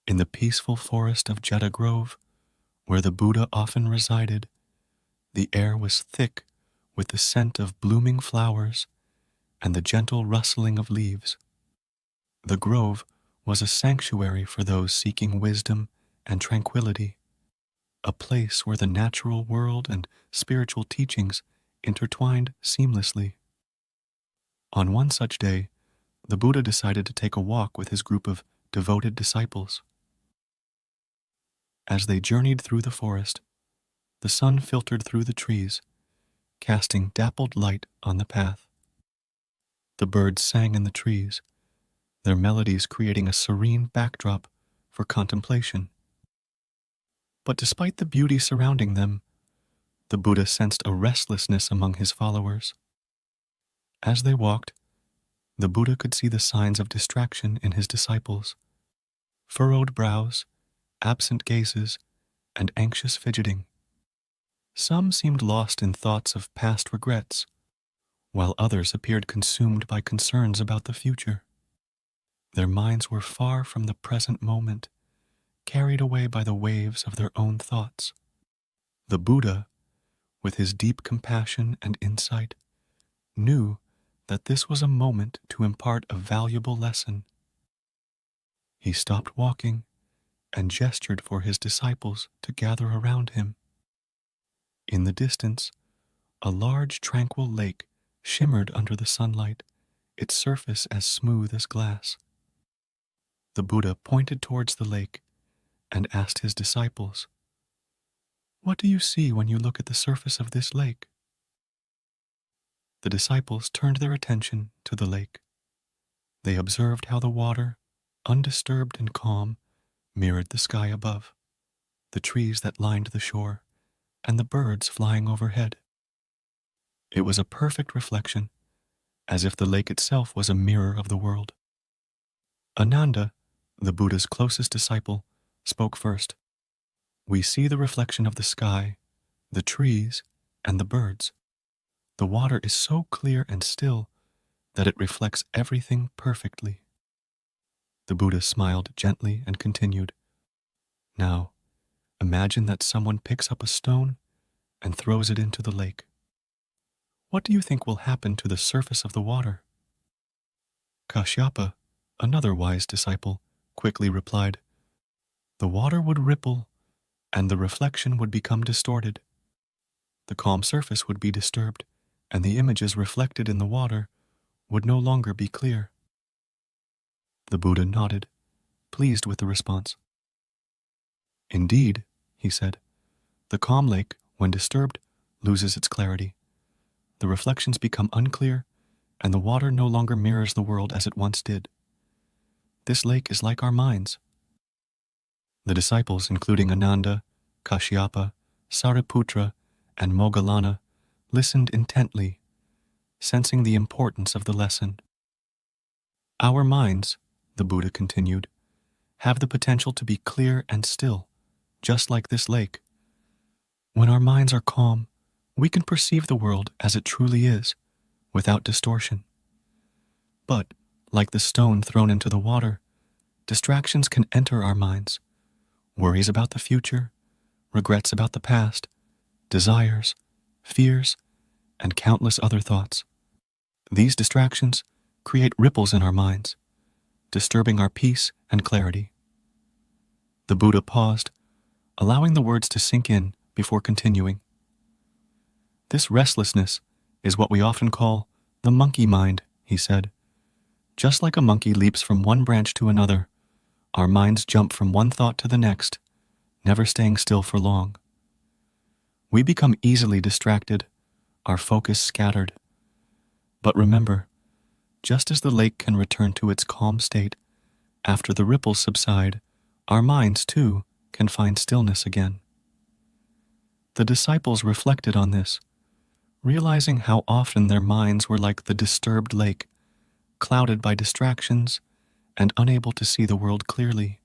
In the peaceful forest of Jeta Grove, where the Buddha often resided, the air was thick with the scent of blooming flowers and the gentle rustling of leaves. The grove was a sanctuary for those seeking wisdom and tranquility, a place where the natural world and spiritual teachings intertwined seamlessly. On one such day, the Buddha decided to take a walk with his group of devoted disciples. As they journeyed through the forest, the sun filtered through the trees, casting dappled light on the path. The birds sang in the trees, their melodies creating a serene backdrop for contemplation. But despite the beauty surrounding them, the Buddha sensed a restlessness among his followers. As they walked, the Buddha could see the signs of distraction in his disciples: furrowed brows, absent gazes, and anxious fidgeting. Some seemed lost in thoughts of past regrets, while others appeared consumed by concerns about the future. Their minds were far from the present moment, carried away by the waves of their own thoughts. The Buddha, with his deep compassion and insight, knew that this was a moment to impart a valuable lesson. He stopped walking and gestured for his disciples to gather around him. In the distance, a large tranquil lake shimmered under the sunlight, its surface as smooth as glass. The Buddha pointed towards the lake and asked his disciples, "What do you see when you look at the surface of this lake?" The disciples turned their attention to the lake. They observed how the water, undisturbed and calm, mirrored the sky above, the trees that lined the shore, and the birds flying overhead. It was a perfect reflection, as if the lake itself was a mirror of the world. Ananda, the Buddha's closest disciple, spoke first. "We see the reflection of the sky, the trees, and the birds. The water is so clear and still that it reflects everything perfectly." The Buddha smiled gently and continued, "Now, imagine that someone picks up a stone and throws it into the lake. What do you think will happen to the surface of the water?" Kashyapa, another wise disciple, quickly replied, "The water would ripple, and the reflection would become distorted. The calm surface would be disturbed, and the images reflected in the water would no longer be clear." The Buddha nodded, pleased with the response. "Indeed," he said, "the calm lake, when disturbed, loses its clarity. The reflections become unclear, and the water no longer mirrors the world as it once did. This lake is like our minds." The disciples, including Ananda, Kashyapa, Sariputra, and Moggallana, listened intently, sensing the importance of the lesson. "Our minds," the Buddha continued, "have the potential to be clear and still, just like this lake. When our minds are calm, we can perceive the world as it truly is, without distortion. But, like the stone thrown into the water, distractions can enter our minds: worries about the future, regrets about the past, desires, fears, and countless other thoughts. These distractions create ripples in our minds, disturbing our peace and clarity." The Buddha paused, allowing the words to sink in before continuing. "This restlessness is what we often call the monkey mind," he said. "Just like a monkey leaps from one branch to another, our minds jump from one thought to the next, never staying still for long. We become easily distracted, our focus scattered. But remember, just as the lake can return to its calm state after the ripples subside, our minds, too, can find stillness again." The disciples reflected on this, realizing how often their minds were like the disturbed lake, clouded by distractions and unable to see the world clearly.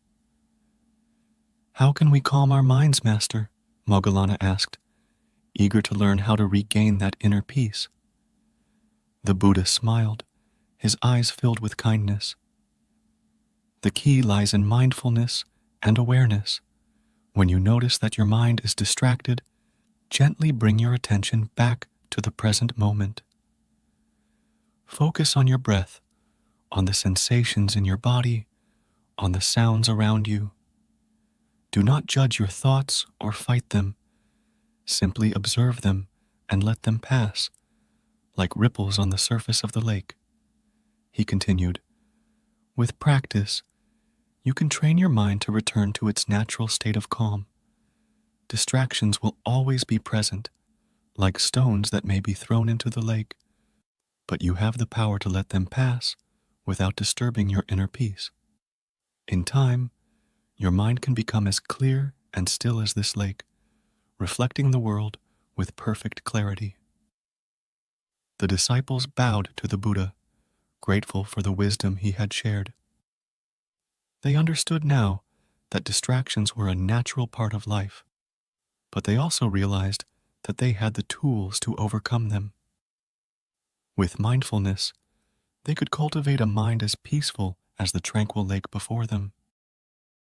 "How can we calm our minds, Master?" Moggallana asked, eager to learn how to regain that inner peace. The Buddha smiled, his eyes filled with kindness. "The key lies in mindfulness and awareness. When you notice that your mind is distracted, gently bring your attention back to the present moment. Focus on your breath, on the sensations in your body, on the sounds around you. Do not judge your thoughts or fight them. Simply observe them and let them pass, like ripples on the surface of the lake. He continued, with practice, you can train your mind to return to its natural state of calm. Distractions will always be present, like stones that may be thrown into the lake, but you have the power to let them pass without disturbing your inner peace. In time, your mind can become as clear and still as this lake, reflecting the world with perfect clarity. The disciples bowed to the Buddha, grateful for the wisdom he had shared. They understood now that distractions were a natural part of life, but they also realized that they had the tools to overcome them. With mindfulness, they could cultivate a mind as peaceful as the tranquil lake before them.